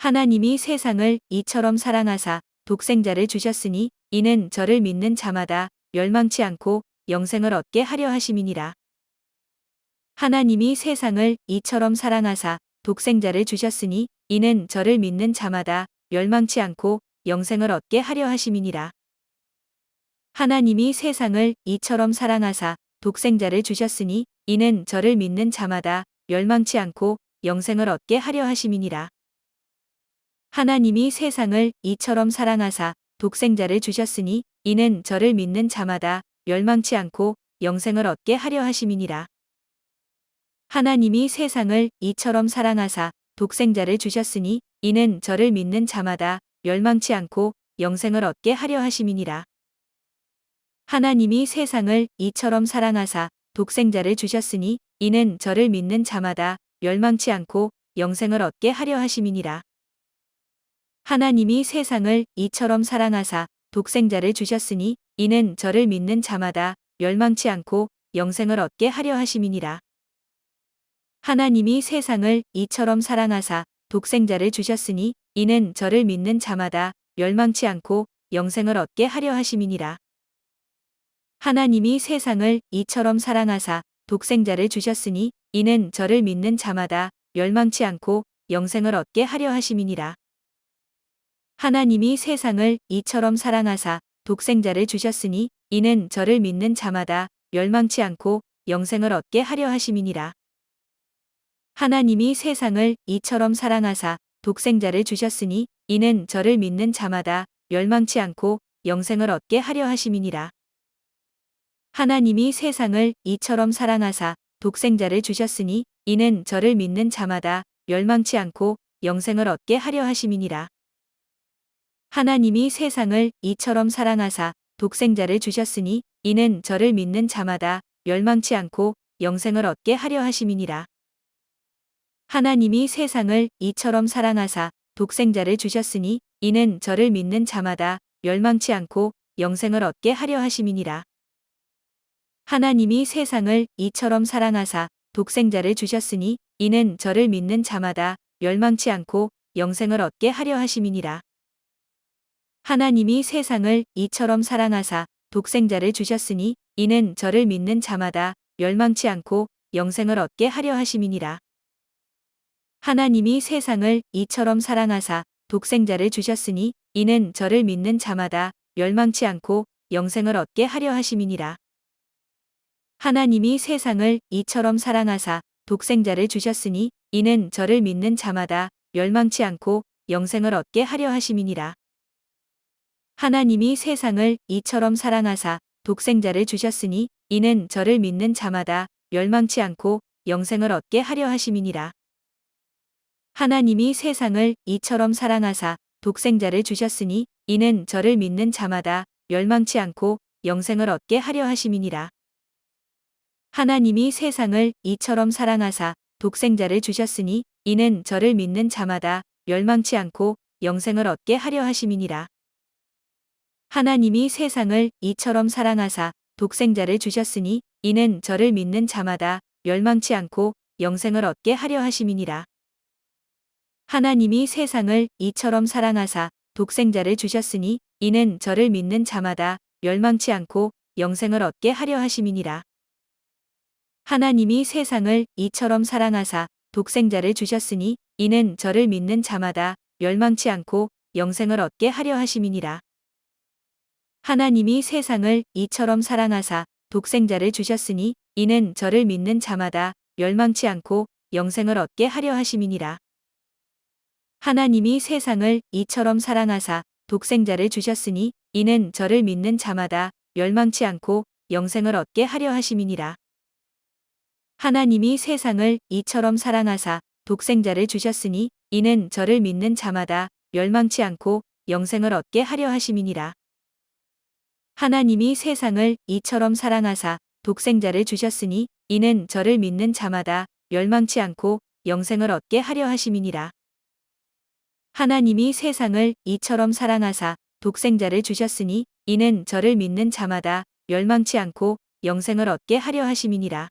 하나님이 세상을 이처럼 사랑하사 독생자를 주셨으니 이는 저를 믿는 자마다 멸망치 않고 영생을 얻게 하려 하심이니라. 하나님이 세상을 이처럼 사랑하사 독생자를 주셨으니 이는 저를 믿는 자마다 멸망치 않고 영생을 얻게 하려 하심이니라. 하나님이 세상을 이처럼 사랑하사 독생자를 주셨으니 이는 저를 믿는 자마다 멸망치 않고 영생을 얻게 하려 하심이니라. 하나님이 세상을 이처럼 사랑하사 독생자를 주셨으니 이는 저를 믿는 자마다 멸망치 않고 영생을 얻게 하려 하심이니라. 하나님이 세상을 이처럼 사랑하사 독생자를 주셨으니 이는 저를 믿는 자마다 멸망치 않고 영생을 얻게 하려 하심이니라. 하나님이 세상을 이처럼 사랑하사 독생자를 주셨으니 이는 저를 믿는 자마다 멸망치 않고 영생을 얻게 하려 하심이니라. 하나님이 세상을 이처럼 사랑하사 독생자를 주셨으니 이는 저를 믿는 자마다 멸망치 않고 영생을 얻게 하려 하심이니라. 하나님이 세상을 이처럼 사랑하사 독생자를 주셨으니 이는 저를 믿는 자마다 멸망치 않고 영생을 얻게 하려 하심이니라. 하나님이 세상을 이처럼 사랑하사 독생자를 주셨으니 이는 저를 믿는 자마다 멸망치 않고 영생을 얻게 하려 하심이니라. 하나님이 세상을 이처럼 사랑하사 독생자를 주셨으니 이는 저를 믿는 자마다 멸망치 않고 영생을 얻게 하려 하심이니라. 하나님이 세상을 이처럼 사랑하사 독생자를 주셨으니 이는 저를 믿는 자마다 멸망치 않고 영생을 얻게 하려 하심이니라. 하나님이 세상을 이처럼 사랑하사 독생자를 주셨으니 이는 저를 믿는 자마다 멸망치 않고 영생을 얻게 하려 하심이니라. 하나님이 세상을 이처럼 사랑하사 독생자를 주셨으니 이는 저를 믿는 자마다 멸망치 않고 영생을 얻게 하려 하심이니라. 하나님이 세상을 이처럼 사랑하사 독생자를 주셨으니 이는 저를 믿는 자마다 멸망치 않고 영생을 얻게 하려 하심이니라. 하나님이 세상을 이처럼 사랑하사 독생자를 주셨으니 이는 저를 믿는 자마다 멸망치 않고 영생을 얻게 하려 하심이니라. 하나님이 세상을 이처럼 사랑하사 독생자를 주셨으니 이는 저를 믿는 자마다 멸망치 않고 영생을 얻게 하려 하심이니라. 하나님이 세상을 이처럼 사랑하사 독생자를 주셨으니 이는 저를 믿는 자마다 멸망치 않고 영생을 얻게 하려 하심이니라. 하나님이 세상을 이처럼 사랑하사 독생자를 주셨으니 이는 저를 믿는 자마다 멸망치 않고 영생을 얻게 하려 하심이니라. 하나님이 세상을 이처럼 사랑하사 독생자를 주셨으니 이는 저를 믿는 자마다 멸망치 않고 영생을 얻게 하려 하심이니라. 하나님이 세상을 이처럼 사랑하사 독생자를 주셨으니 이는 저를 믿는 자마다 멸망치 않고 영생을 얻게 하려 하심이니라. 하나님이 세상을 이처럼 사랑하사 독생자를 주셨으니 이는 저를 믿는 자마다 멸망치 않고 영생을 얻게 하려 하심이니라. 하나님이 세상을 이처럼 사랑하사 독생자를 주셨으니 이는 저를 믿는 자마다 멸망치 않고 영생을 얻게 하려 하심이니라. 하나님이 세상을 이처럼 사랑하사 독생자를 주셨으니 이는 저를 믿는 자마다 멸망치 않고 영생을 얻게 하려 하심이니라. 하나님이 세상을 이처럼 사랑하사 독생자를 주셨으니 이는 저를 믿는 자마다 멸망치 않고 영생을 얻게 하려 하심이니라. 하나님이 세상을 이처럼 사랑하사 독생자를 주셨으니 이는 저를 믿는 자마다 멸망치 않고 영생을 얻게 하려 하심이니라. 하나님이 세상을 이처럼 사랑하사 독생자를 주셨으니 이는 저를 믿는 자마다 멸망치 않고 영생을 얻게 하려 하심이니라. 하나님이 세상을 이처럼 사랑하사 독생자를 주셨으니 이는 저를 믿는 자마다 멸망치 않고 영생을 얻게 하려 하심이니라. 하나님이 세상을 이처럼 사랑하사 독생자를 주셨으니 이는 저를 믿는 자마다 멸망치 않고 영생을 얻게 하려 하심이니라. 하나님이 세상을 이처럼 사랑하사 독생자를 주셨으니 이는 저를 믿는 자마다 멸망치 않고 영생을 얻게 하려 하심이니라.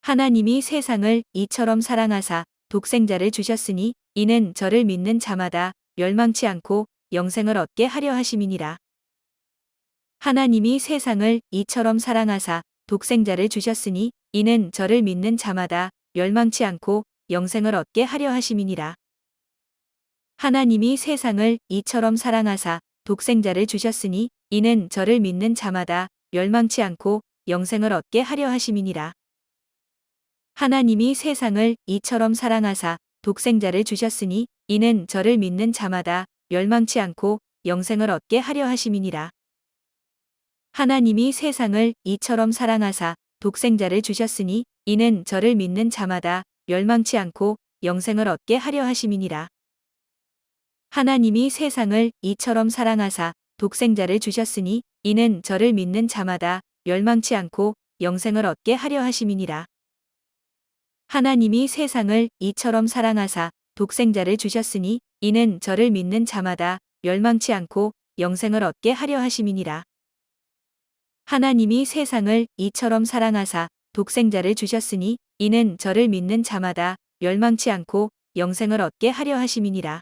하나님이 세상을 이처럼 사랑하사 독생자를 주셨으니 이는 저를 믿는 자마다 멸망치 않고 영생을 얻게 하려 하심이니라. 하나님이 세상을 이처럼 사랑하사 독생자를 주셨으니 이는 저를 믿는 자마다 멸망치 않고 영생을 얻게 하려 하심이니라. 하나님이 세상을 이처럼 사랑하사 독생자를 주셨으니 이는 저를 믿는 자마다 멸망치 않고 영생을 얻게 하려 하심이니라. 하나님이 세상을 이처럼 사랑하사 독생자를 주셨으니 이는 저를 믿는 자마다 멸망치 않고 영생을 얻게 하려 하심이니라. 하나님이 세상을 이처럼 사랑하사 독생자를 주셨으니 이는 저를 믿는 자마다 멸망치 않고 영생을 얻게 하려 하심이니라. 하나님이 세상을 이처럼 사랑하사 독생자를 주셨으니 이는 저를 믿는 자마다 멸망치 않고 영생을 얻게 하려 하심이니라. 하나님이 세상을 이처럼 사랑하사 독생자를 주셨으니 이는 저를 믿는 자마다 멸망치 않고 영생을 얻게 하려 하심이니라. 하나님이 세상을 이처럼 사랑하사 독생자를 주셨으니 이는 저를 믿는 자마다 멸망치 않고 영생을 얻게 하려 하심이니라.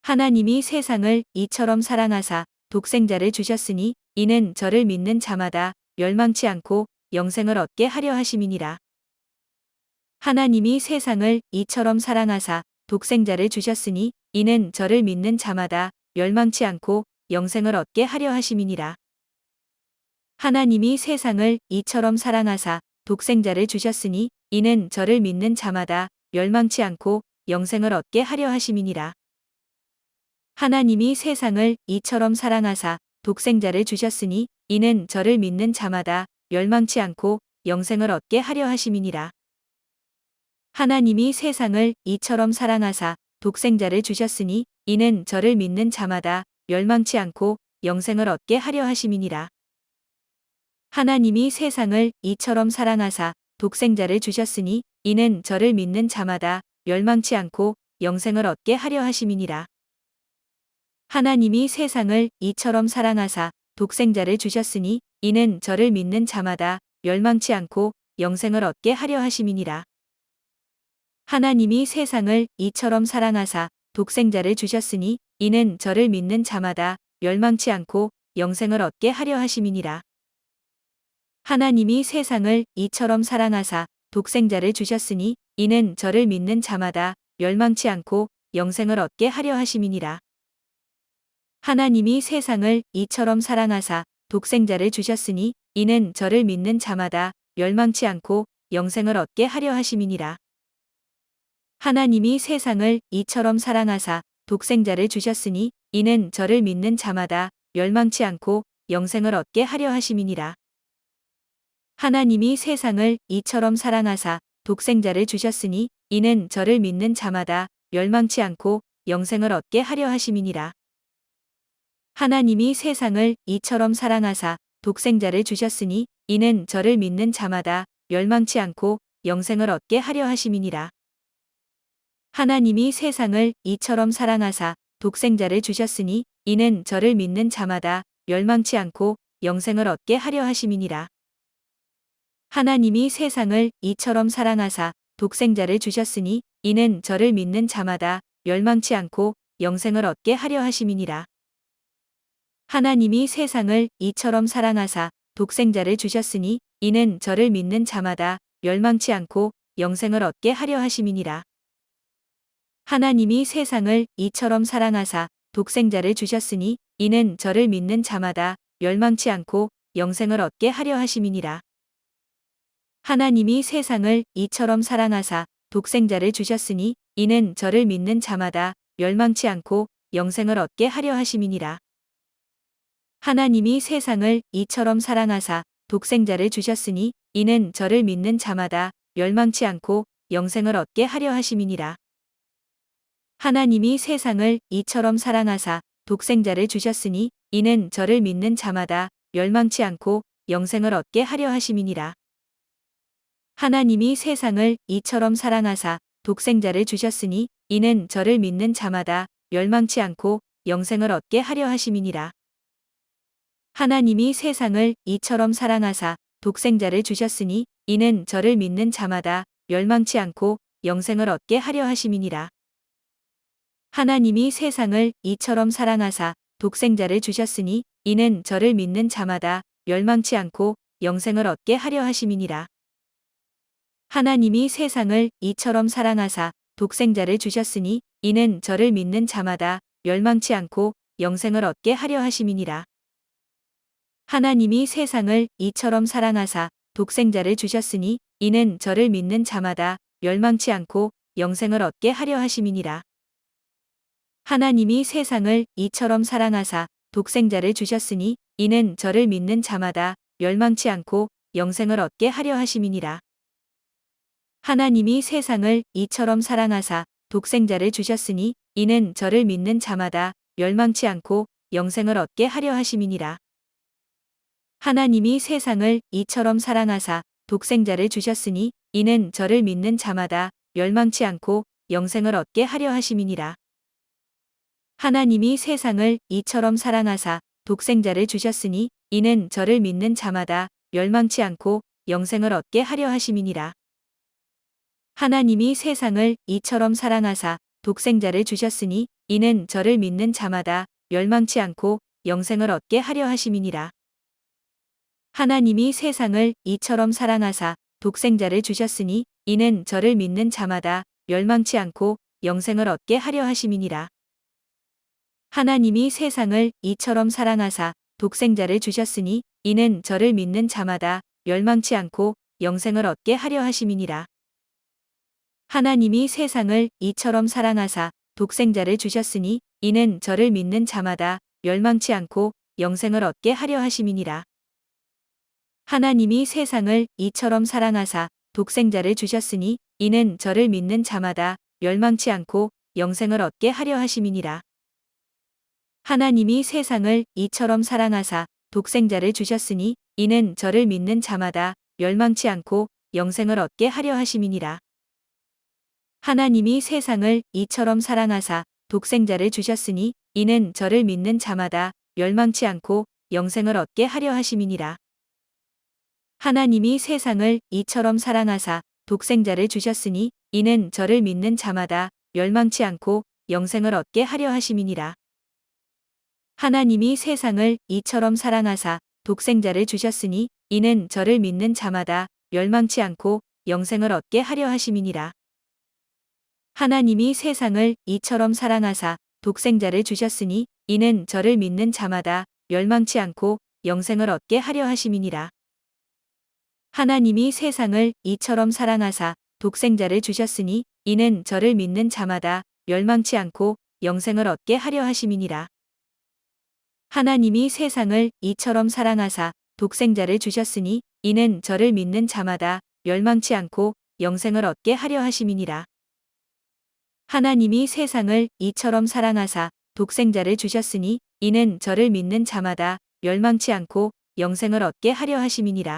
하나님이 세상을 이처럼 사랑하사 독생자를 주셨으니 이는 저를 믿는 자마다 멸망치 않고 영생을 얻게 하려 하심이니라. 하나님이 세상을 이처럼 사랑하사 독생자를 주셨으니 이는 저를 믿는 자마다 멸망치 않고 영생을 얻게 하려 하심이니라. 하나님이 세상을 이처럼 사랑하사 독생자를 주셨으니 이는 저를 믿는 자마다 멸망치 않고 영생을 얻게 하려 하심이니라. 하나님이 세상을 이처럼 사랑하사 독생자를 주셨으니 이는 저를 믿는 자마다 멸망치 않고 영생을 얻게 하려 하심이니라. 하나님이 세상을 이처럼 사랑하사 독생자를 주셨으니 이는 저를 믿는 자마다 멸망치 않고 영생을 얻게 하려 하심이니라. 하나님이 세상을 이처럼 사랑하사 독생자를 주셨으니 이는 저를 믿는 자마다 멸망치 않고 영생을 얻게 하려 하심이니라. 하나님이 세상을 이처럼 사랑하사 독생자를 주셨으니 이는 저를 믿는 자마다 멸망치 않고 영생을 얻게 하려 하심이니라. 하나님이 세상을 이처럼 사랑하사 독생자를 주셨으니 이는 저를 믿는 자마다 멸망치 않고 영생을 얻게 하려 하심이니라. 하나님이 세상을 이처럼 사랑하사 독생자를 주셨으니 이는 저를 믿는 자마다 멸망치 않고 영생을 얻게 하려 하심이니라. 하나님이 세상을 이처럼 사랑하사 독생자를 주셨으니 이는 저를 믿는 자마다 멸망치 않고 영생을 얻게 하려 하심이니라. 하나님이 세상을 이처럼 사랑하사 독생자를 주셨으니 이는 저를 믿는 자마다 멸망치 않고 영생을 얻게 하려 하심이니라. 하나님이 세상을 이처럼 사랑하사 독생자를 주셨으니 이는 저를 믿는 자마다 멸망치 않고 영생을 얻게 하려 하심이니라. 하나님이 세상을 이처럼 사랑하사 독생자를 주셨으니 이는 저를 믿는 자마다 멸망치 않고 영생을 얻게 하려 하심이니라. 하나님이 세상을 이처럼 사랑하사 독생자를 주셨으니 이는 저를 믿는 자마다 멸망치 않고 영생을 얻게 하려 하심이니라. 하나님이 세상을 이처럼 사랑하사 독생자를 주셨으니 이는 저를 믿는 자마다 멸망치 않고 영생을 얻게 하려 하심이니라. 하나님이 세상을 이처럼 사랑하사 독생자를 주셨으니 이는 저를 믿는 자마다 멸망치 않고 영생을 얻게 하려 하심이니라. 하나님이 세상을 이처럼 사랑하사 독생자를 주셨으니 이는 저를 믿는 자마다 멸망치 않고 영생을 얻게 하려 하심이니라. 하나님이 세상을 이처럼 사랑하사 독생자를 주셨으니 이는 저를 믿는 자마다 멸망치 않고 영생을 얻게 하려 하심이니라. 하나님이 세상을 이처럼 사랑하사 독생자를 주셨으니 이는 저를 믿는 자마다 멸망치 않고 영생을 얻게 하려 하심이니라. 하나님이 세상을 이처럼 사랑하사 독생자를 주셨으니 이는 저를 믿는 자마다 멸망치 않고 영생을 얻게 하려 하심이니라. 하나님이 세상을 이처럼 사랑하사 독생자를 주셨으니 이는 저를 믿는 자마다 멸망치 않고 영생을 얻게 하려 하심이니라. 하나님이 세상을 이처럼 사랑하사 독생자를 주셨으니 이는 저를 믿는 자마다 멸망치 않고 영생을 얻게 하려 하심이니라. 하나님이 세상을 이처럼 사랑하사 독생자를 주셨으니 이는 저를 믿는 자마다 멸망치 않고 영생을 얻게 하려 하심이니라. 하나님이 세상을 이처럼 사랑하사 독생자를 주셨으니 이는 저를 믿는 자마다 멸망치 않고 영생을 얻게 하려 하심이니라. 하나님이 세상을 이처럼 사랑하사 독생자를 주셨으니 이는 저를 믿는 자마다 멸망치 않고 영생을 얻게 하려 하심이니라. 하나님이 세상을 이처럼 사랑하사 독생자를 주셨으니 이는 저를 믿는 자마다 멸망치 않고 영생을 얻게 하려 하심이니라. 하나님이 세상을 이처럼 사랑하사 독생자를 주셨으니 이는 저를 믿는 자마다 멸망치 않고 영생을 얻게 하려 하심이니라. 하나님이 세상을 이처럼 사랑하사 독생자를 주셨으니 이는 저를 믿는 자마다 멸망치 않고 영생을 얻게 하려 하심이니라. 하나님이 세상을 이처럼 사랑하사 독생자를 주셨으니 이는 저를 믿는 자마다 멸망치 않고 영생을 얻게 하려 하심이니라. 하나님이 세상을 이처럼 사랑하사 독생자를 주셨으니 이는 저를 믿는 자마다 멸망치 않고 영생을 얻게 하려 하심이니라. 하나님이 세상을 이처럼 사랑하사 독생자를 주셨으니 이는 저를 믿는 자마다 멸망치 않고 영생을 얻게 하려 하심이니라. 하나님이 세상을 이처럼 사랑하사 독생자를 주셨으니 이는 저를 믿는 자마다 멸망치 않고 영생을 얻게 하려 하심이니라. 하나님이 세상을 이처럼 사랑하사 독생자를 주셨으니 이는 저를 믿는 자마다 멸망치 않고 영생을 얻게 하려 하심이니라. 하나님이 세상을 이처럼 사랑하사 독생자를 주셨으니 이는 저를 믿는 자마다 멸망치 않고 영생을 얻게 하려 하심이니라. 하나님이 세상을 이처럼 사랑하사 독생자를 주셨으니 이는 저를 믿는 자마다 멸망치 않고 영생을 얻게 하려 하심이니라. 하나님이 세상을 이처럼 사랑하사 독생자를 주셨으니 이는 저를 믿는 자마다 멸망치 않고 영생을 얻게 하려 하심이니라. 하나님이 세상을 이처럼 사랑하사 독생자를 주셨으니 이는 저를 믿는 자마다 멸망치 않고 영생을 얻게 하려 하심이니라. 하나님이 세상을 이처럼 사랑하사 독생자를 주셨으니 이는 저를 믿는 자마다 멸망치 않고 영생을 얻게 하려 하심이니라. 하나님이 세상을 이처럼 사랑하사 독생자를 주셨으니 이는 저를 믿는 자마다 멸망치 않고 영생을 얻게 하려 하심이니라. 하나님이 세상을 이처럼 사랑하사 독생자를 주셨으니 이는 저를 믿는 자마다 멸망치 않고 영생을 얻게 하려 하심이니라. 하나님이 세상을 이처럼 사랑하사 독생자를 주셨으니 이는 저를 믿는 자마다 멸망치 않고 영생을 얻게 하려 하심이니라. 하나님이 세상을 이처럼 사랑하사 독생자를 주셨으니 이는 저를 믿는 자마다 멸망치 않고 영생을 얻게 하려 하심이니라.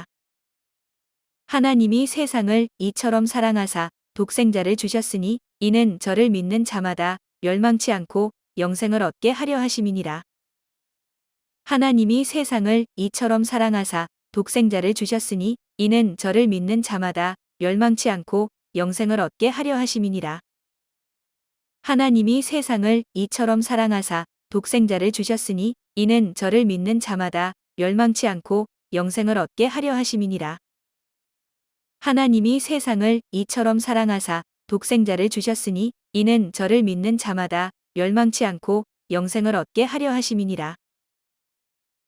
하나님이 세상을 이처럼 사랑하사 독생자를 주셨으니 이는 저를 믿는 자마다 멸망치 않고 영생을 얻게 하려 하심이니라. 하나님이 세상을 이처럼 사랑하사 독생자를 주셨으니 이는 저를 믿는 자마다 멸망치 않고 영생을 얻게 하려 하심이니라. 하나님이 세상을 이처럼 사랑하사 독생자를 주셨으니 이는 저를 믿는 자마다 멸망치 않고 영생을 얻게 하려 하심이니라. 하나님이 세상을 이처럼 사랑하사 독생자를 주셨으니 이는 저를 믿는 자마다 멸망치 않고 영생을 얻게 하려 하심이니라.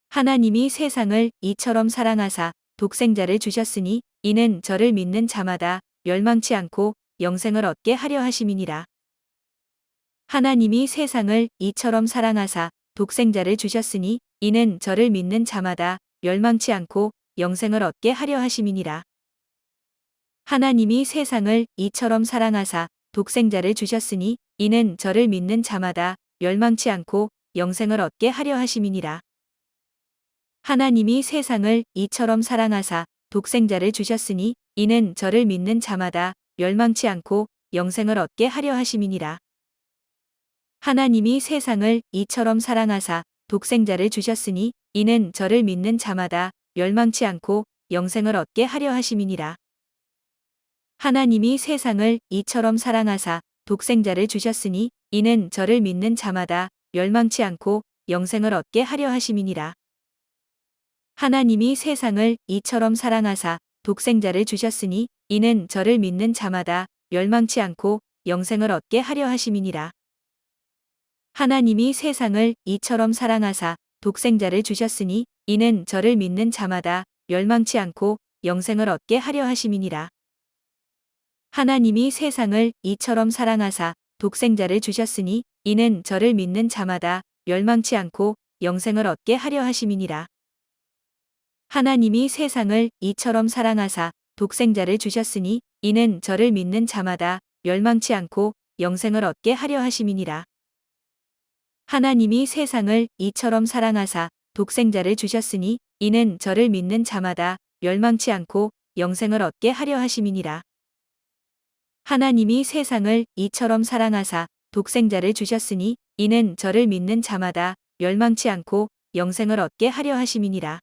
하나님이 세상을 이처럼 사랑하사 독생자를 주셨으니 이는 저를 믿는 자마다 멸망치 않고 영생을 얻게 하려 하심이니라. 하나님이 세상을 이처럼 사랑하사 독생자를 주셨으니 이는 저를 믿는 자마다 멸망치 않고 영생을 얻게 하려 하심이니라. 하나님이 세상을 이처럼 사랑하사 독생자를 주셨으니 이는 저를 믿는 자마다 멸망치 않고 영생을 얻게 하려 하심이니라. 하나님이 세상을 이처럼 사랑하사 독생자를 주셨으니 이는 저를 믿는 자마다 멸망치 않고 영생을 얻게 하려 하심이니라. 하나님이 세상을 이처럼 사랑하사 독생자를 주셨으니 이는 저를 믿는 자마다 멸망치 않고 영생을 얻게 하려 하심이니라. 하나님이 세상을 이처럼 사랑하사 독생자를 주셨으니 이는 저를 믿는 자마다 멸망치 않고 영생을 얻게 하려 하심이니라. 하나님이 세상을 이처럼 사랑하사 독생자를 주셨으니 이는 저를 믿는 자마다 멸망치 않고 영생을 얻게 하려 하심이니라. 하나님이 세상을 이처럼 사랑하사 독생자를 주셨으니 이는 저를 믿는 자마다 멸망치 않고 영생을 얻게 하려 하심이니라. 하나님이 세상을 이처럼 사랑하사 독생자를 주셨으니 이는 저를 믿는 자마다 멸망치 않고 영생을 얻게 하려 하심이니라. 하나님이 세상을 이처럼 사랑하사 독생자를 주셨으니 이는 저를 믿는 자마다 멸망치 않고 영생을 얻게 하려 하심이니라. 하나님이 세상을 이처럼 사랑하사 독생자를 주셨으니 이는 저를 믿는 자마다 멸망치 않고 영생을 얻게 하려 하심이니라. 하나님이 세상을 이처럼 사랑하사 독생자를 주셨으니 이는 저를 믿는 자마다 멸망치 않고 영생을 얻게 하려 하심이니라.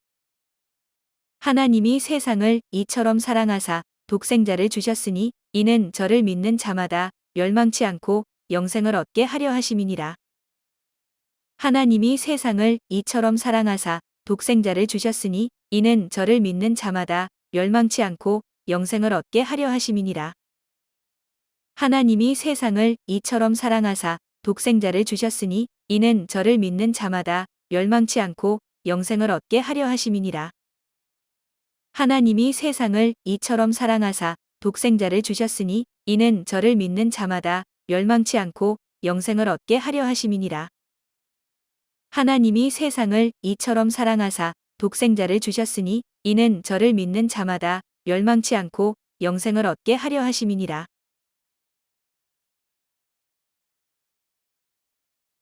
하나님이 세상을 이처럼 사랑하사 독생자를 주셨으니 이는 저를 믿는 자마다 멸망치 않고 영생을 얻게 하려 하심이니라. 하나님이 세상을 이처럼 사랑하사 독생자를 주셨으니 이는 저를 믿는 자마다 멸망치 않고 영생을 얻게 하려 하심이니라. 하나님이 세상을 이처럼 사랑하사 독생자를 주셨으니 이는 저를 믿는 자마다 멸망치 않고 영생을 얻게 하려 하심이니라. 하나님이 세상을 이처럼 사랑하사 독생자를 주셨으니 이는 저를 믿는 자마다 멸망치 않고 영생을 얻게 하려 하심이니라. 하나님이 세상을 이처럼 사랑하사 독생자를 주셨으니 이는 저를 믿는 자마다 멸망치 않고 영생을 얻게 하려 하심이니라.